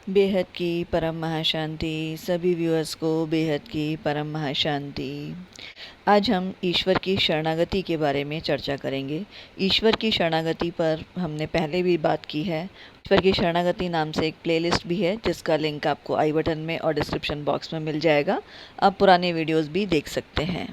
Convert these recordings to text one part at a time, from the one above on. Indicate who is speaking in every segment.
Speaker 1: बेहद की परम महाशांति। सभी व्यूअर्स को बेहद की परम महाशांति। आज हम ईश्वर की शरणागति के बारे में चर्चा करेंगे। ईश्वर की शरणागति पर हमने पहले भी बात की है। ईश्वर की शरणागति नाम से एक प्लेलिस्ट भी है जिसका लिंक आपको आई बटन में और डिस्क्रिप्शन बॉक्स में मिल जाएगा। आप पुराने वीडियोस भी देख सकते हैं।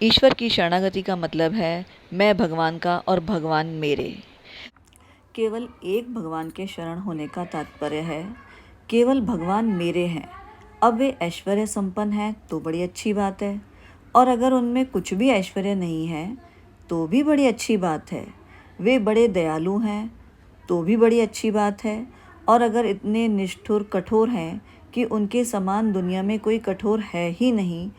Speaker 1: ईश्वर की शरणागति का मतलब है मैं भगवान का और भगवान मेरे। केवल एक भगवान के शरण होने का तात्पर्य है केवल भगवान मेरे हैं। अब वे ऐश्वर्य संपन्न हैं तो बड़ी अच्छी बात है, और अगर उनमें कुछ भी ऐश्वर्य नहीं है तो भी बड़ी अच्छी बात है। वे बड़े दयालु हैं तो भी बड़ी अच्छी बात है, और अगर इतने निष्ठुर कठोर हैं कि उनके समान दुनिया में कोई कठोर है ही नहीं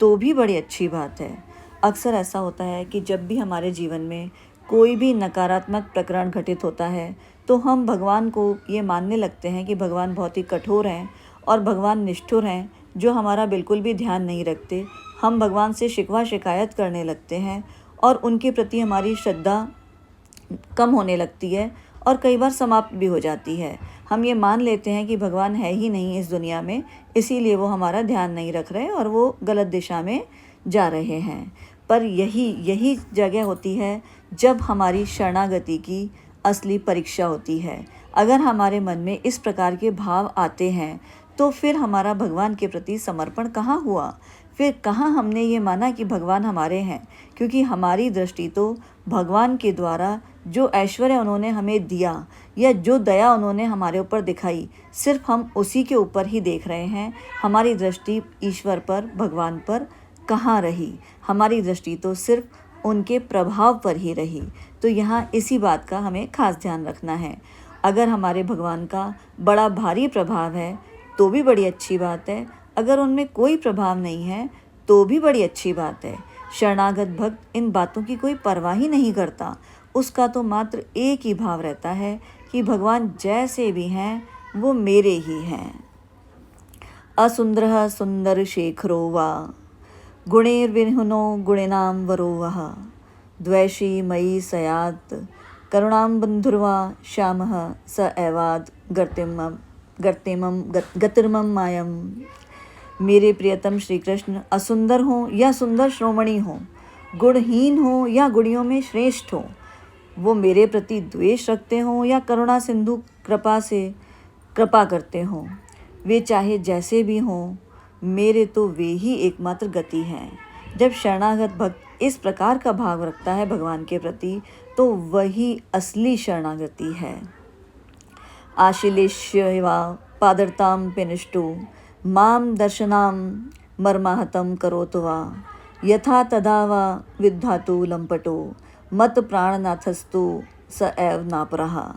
Speaker 1: तो भी बड़ी अच्छी बात है। अक्सर ऐसा होता है कि जब भी हमारे जीवन में कोई भी नकारात्मक प्रकरण घटित होता है तो हम भगवान को ये मानने लगते हैं कि भगवान बहुत ही कठोर हैं और भगवान निष्ठुर हैं, जो हमारा बिल्कुल भी ध्यान नहीं रखते। हम भगवान से शिकवा शिकायत करने लगते हैं और उनके प्रति हमारी श्रद्धा कम होने लगती है और कई बार समाप्त भी हो जाती है। हम ये मान लेते हैं कि भगवान है ही नहीं इस दुनिया में, इसीलिए वो हमारा ध्यान नहीं रख रहे और वो गलत दिशा में जा रहे हैं। पर यही जगह होती है जब हमारी शरणागति की असली परीक्षा होती है। अगर हमारे मन में इस प्रकार के भाव आते हैं तो फिर हमारा भगवान के प्रति समर्पण कहाँ हुआ? फिर कहाँ हमने ये माना कि भगवान हमारे हैं? क्योंकि हमारी दृष्टि तो भगवान के द्वारा जो ऐश्वर्य उन्होंने हमें दिया या जो दया उन्होंने हमारे ऊपर दिखाई, सिर्फ हम उसी के ऊपर ही देख रहे हैं। हमारी दृष्टि ईश्वर पर, भगवान पर कहाँ रही? हमारी दृष्टि तो सिर्फ उनके प्रभाव पर ही रही। तो यहाँ इसी बात का हमें खास ध्यान रखना है। अगर हमारे भगवान का बड़ा भारी प्रभाव है तो भी बड़ी अच्छी बात है, अगर उनमें कोई प्रभाव नहीं है तो भी बड़ी अच्छी बात है। शरणागत भक्त इन बातों की कोई परवाह ही नहीं करता। उसका तो मात्र एक ही भाव रहता है कि भगवान जैसे भी हैं वो मेरे ही हैं। असुंदरः सुंदर शेखरो वा गुणैर्विहुनो गुणिनां वरो वः द्वैषी मयि सयात् करुणां बन्धुर्वा श्यामः स एवाद् गर्तिमं गतिर्मम मायम। मेरे प्रियतम श्री कृष्ण असुंदर हों या सुंदर श्रोमणी हों, गुणहीन हों या गुणियों में श्रेष्ठ हों, वो मेरे प्रति द्वेष रखते हों या करुणा सिंधु कृपा करते हों, वे चाहे जैसे भी हों, मेरे तो वे ही एकमात्र गति हैं। जब शरणागत भक्त इस प्रकार का भाव रखता है भगवान के प्रति तो वही असली शरणागति है। आशिलेश्य वा पादरतां पिनिष्टु माम दर्शनां मर्माहतं करोतु वा यथा तदा वा विद्धातु लंपटो मत प्राणनाथस्तु स एव नापरहा।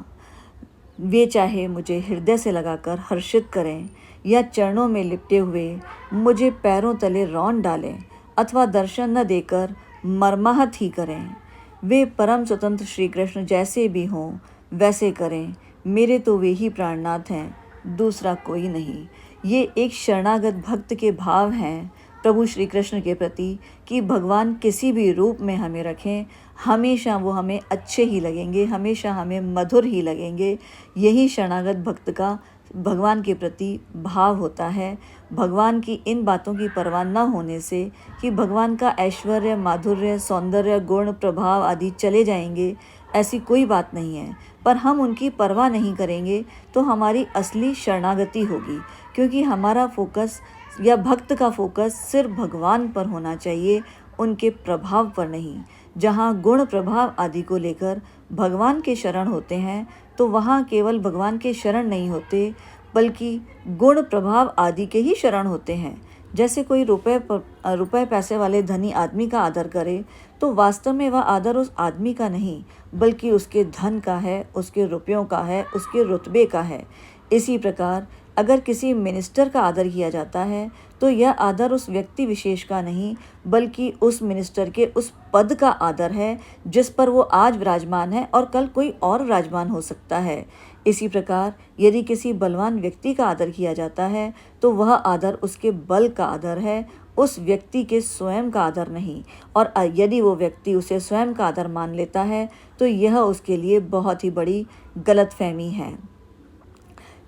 Speaker 1: वे चाहे मुझे हृदय से लगाकर हर्षित करें या चरणों में लिपटे हुए मुझे पैरों तले रौंद डालें अथवा दर्शन न देकर मर्माहत ही करें, वे परम स्वतंत्र श्री कृष्ण जैसे भी हों वैसे करें। मेरे तो वे ही प्राणनाथ हैं, दूसरा कोई नहीं। ये एक शरणागत भक्त के भाव हैं प्रभु श्री कृष्ण के प्रति कि भगवान किसी भी रूप में हमें रखें, हमेशा वो हमें अच्छे ही लगेंगे, हमेशा हमें मधुर ही लगेंगे। यही शरणागत भक्त का भगवान के प्रति भाव होता है। भगवान की इन बातों की परवाह न होने से कि भगवान का ऐश्वर्य, माधुर्य, सौंदर्य, गुण, प्रभाव आदि चले जाएंगे, ऐसी कोई बात नहीं है। पर हम उनकी परवाह नहीं करेंगे तो हमारी असली शरणागति होगी, क्योंकि हमारा फोकस या भक्त का फोकस सिर्फ भगवान पर होना चाहिए, उनके प्रभाव पर नहीं। जहाँ गुण, प्रभाव आदि को लेकर भगवान के शरण होते हैं तो वहाँ केवल भगवान के शरण नहीं होते बल्कि गुण, प्रभाव आदि के ही शरण होते हैं। जैसे कोई रुपए पैसे वाले धनी आदमी का आदर करे तो वास्तव में वह आदर उस आदमी का नहीं बल्कि उसके धन का है, उसके रुपयों का है, उसके रुतबे का है। इसी प्रकार अगर किसी मिनिस्टर का आदर किया जाता है तो यह आदर उस व्यक्ति विशेष का नहीं बल्कि उस मिनिस्टर के उस पद का आदर है जिस पर वो आज विराजमान है और कल कोई और विराजमान हो सकता है। इसी प्रकार यदि किसी बलवान व्यक्ति का आदर किया जाता है तो वह आदर उसके बल का आदर है, उस व्यक्ति के स्वयं का आदर नहीं। और यदि वो व्यक्ति उसे स्वयं का आदर मान लेता है तो यह उसके लिए बहुत ही बड़ी गलतफहमी है।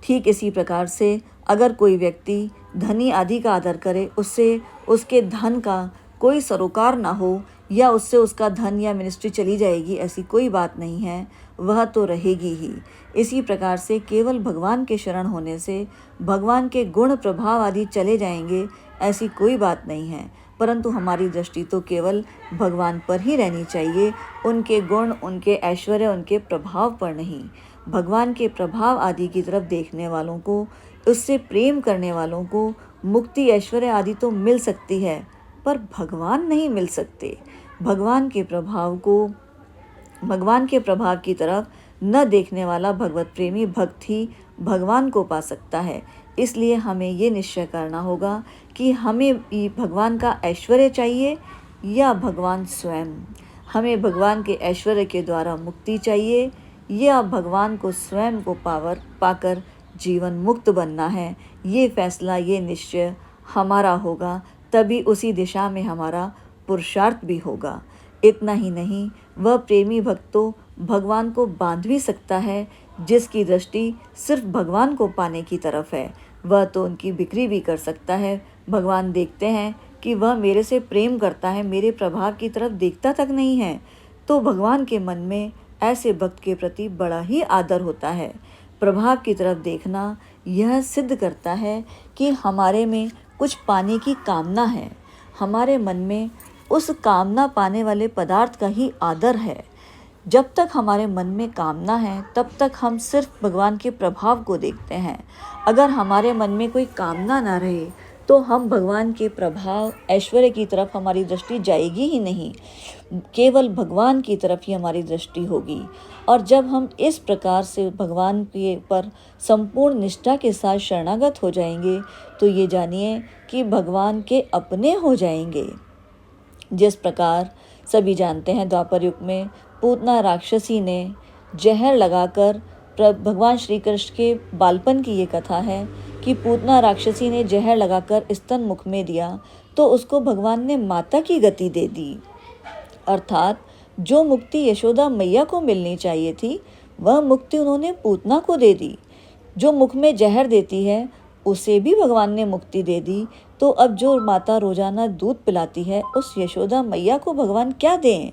Speaker 1: ठीक इसी प्रकार से अगर कोई व्यक्ति धनी आदि का आदर करे, उससे उसके धन का कोई सरोकार ना हो या उससे उसका धन या मिनिस्ट्री चली जाएगी, ऐसी कोई बात नहीं है, वह तो रहेगी ही। इसी प्रकार से केवल भगवान के शरण होने से भगवान के गुण प्रभाव आदि चले जाएंगे, ऐसी कोई बात नहीं है, परंतु हमारी दृष्टि तो केवल भगवान पर ही रहनी चाहिए, उनके गुण, उनके ऐश्वर्य, उनके प्रभाव पर नहीं। भगवान के प्रभाव आदि की तरफ देखने वालों को, उससे प्रेम करने वालों को मुक्ति, ऐश्वर्य आदि तो मिल सकती है, पर भगवान नहीं मिल सकते। भगवान के प्रभाव की तरफ न देखने वाला भगवत प्रेमी भक्त ही भगवान को पा सकता है। इसलिए हमें ये निश्चय करना होगा कि हमें भगवान का ऐश्वर्य चाहिए या भगवान स्वयं। हमें भगवान के ऐश्वर्य के द्वारा मुक्ति चाहिए या भगवान को स्वयं को पाकर जीवन मुक्त बनना है। ये फैसला, ये निश्चय हमारा होगा, तभी उसी दिशा में हमारा पुरुषार्थ भी होगा। इतना ही नहीं, वह प्रेमी भक्त तो भगवान को बांध भी सकता है जिसकी दृष्टि सिर्फ भगवान को पाने की तरफ है। वह तो उनकी बिक्री भी कर सकता है। भगवान देखते हैं कि वह मेरे से प्रेम करता है, मेरे प्रभाव की तरफ देखता तक नहीं है, तो भगवान के मन में ऐसे भक्त के प्रति बड़ा ही आदर होता है। प्रभाव की तरफ देखना यह सिद्ध करता है कि हमारे में कुछ पाने की कामना है, हमारे मन में उस कामना पाने वाले पदार्थ का ही आदर है। जब तक हमारे मन में कामना है, तब तक हम सिर्फ भगवान के प्रभाव को देखते हैं। अगर हमारे मन में कोई कामना ना रहे, तो हम भगवान के प्रभाव, ऐश्वर्य की तरफ हमारी दृष्टि जाएगी ही नहीं, केवल भगवान की तरफ ही हमारी दृष्टि होगी। और जब हम इस प्रकार से भगवान के पर संपूर्ण निष्ठा के साथ शरणागत हो जाएंगे, तो ये जानिए कि भगवान के अपने हो जाएंगे। जिस प्रकार सभी जानते हैं, द्वापर युग में पूतना राक्षसी ने जहर लगाकर, भगवान श्री कृष्ण के बालपन की ये कथा है कि पूतना राक्षसी ने जहर लगाकर स्तन मुख में दिया, तो उसको भगवान ने माता की गति दे दी। अर्थात जो मुक्ति यशोदा मैया को मिलनी चाहिए थी, वह मुक्ति उन्होंने पूतना को दे दी। जो मुख में जहर देती है, उसे भी भगवान ने मुक्ति दे दी। तो अब जो माता रोजाना दूध पिलाती है, उस यशोदा मैया को भगवान क्या दें?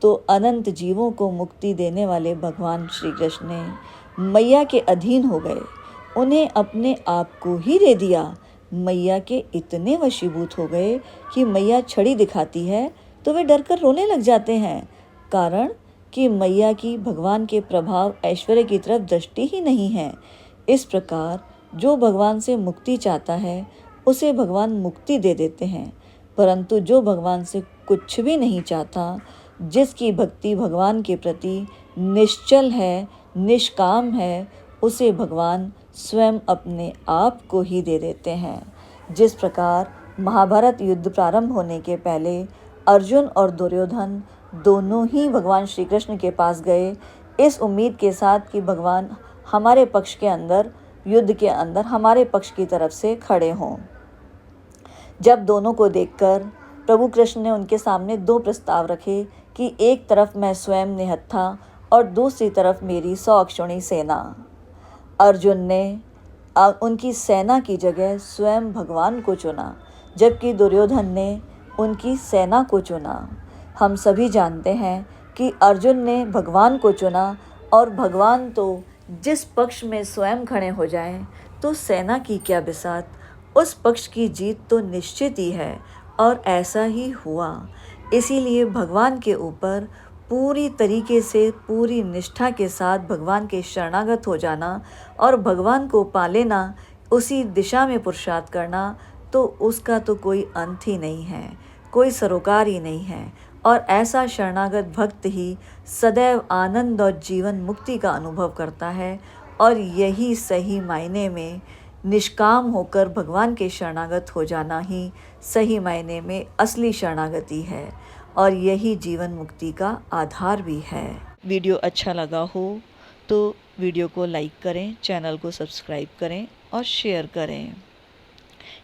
Speaker 1: तो अनंत जीवों को मुक्ति देने वाले भगवान श्री कृष्ण ने मैया के अधीन हो गए, उन्हें अपने आप को ही दे दिया। मैया के इतने वशीभूत हो गए कि मैया छड़ी दिखाती है तो वे डरकर रोने लग जाते हैं, कारण कि मैया की भगवान के प्रभाव, ऐश्वर्य की तरफ दृष्टि ही नहीं है। इस प्रकार जो भगवान से मुक्ति चाहता है, उसे भगवान मुक्ति दे देते हैं, परंतु जो भगवान से कुछ भी नहीं चाहता, जिसकी भक्ति भगवान के प्रति निश्चल है, निष्काम है, उसे भगवान स्वयं अपने आप को ही दे देते हैं। जिस प्रकार महाभारत युद्ध प्रारंभ होने के पहले अर्जुन और दुर्योधन दोनों ही भगवान श्री कृष्ण के पास गए, इस उम्मीद के साथ कि भगवान हमारे पक्ष के अंदर, युद्ध के अंदर हमारे पक्ष की तरफ से खड़े हों। जब दोनों को देखकर प्रभु कृष्ण ने उनके सामने दो प्रस्ताव रखे कि एक तरफ मैं स्वयं निहत्था और दूसरी तरफ मेरी 100 अक्षौणी सेना। अर्जुन ने उनकी सेना की जगह स्वयं भगवान को चुना, जबकि दुर्योधन ने उनकी सेना को चुना। हम सभी जानते हैं कि अर्जुन ने भगवान को चुना, और भगवान तो जिस पक्ष में स्वयं खड़े हो जाएं, तो सेना की क्या बिसात, उस पक्ष की जीत तो निश्चित ही है, और ऐसा ही हुआ। इसीलिए भगवान के ऊपर पूरी तरीके से, पूरी निष्ठा के साथ भगवान के शरणागत हो जाना और भगवान को पा लेना, उसी दिशा में पुरुषार्थ करना, तो उसका तो कोई अंत ही नहीं है, कोई सरोकार ही नहीं है। और ऐसा शरणागत भक्त ही सदैव आनंद और जीवन मुक्ति का अनुभव करता है, और यही सही मायने में निष्काम होकर भगवान के शरणागत हो जाना ही सही मायने में असली शरणागति है, और यही जीवन मुक्ति का आधार भी है। वीडियो अच्छा लगा हो तो वीडियो को लाइक करें, चैनल को सब्सक्राइब करें और शेयर करें।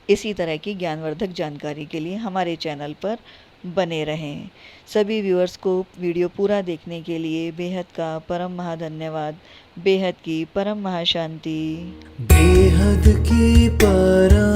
Speaker 1: इसी तरह की ज्ञानवर्धक जानकारी के लिए हमारे चैनल पर बने रहें। सभी व्यूअर्स को वीडियो पूरा देखने के लिए बेहद का परम महाधन्यवाद। बेहद की परम महाशांति।
Speaker 2: बेहद की परम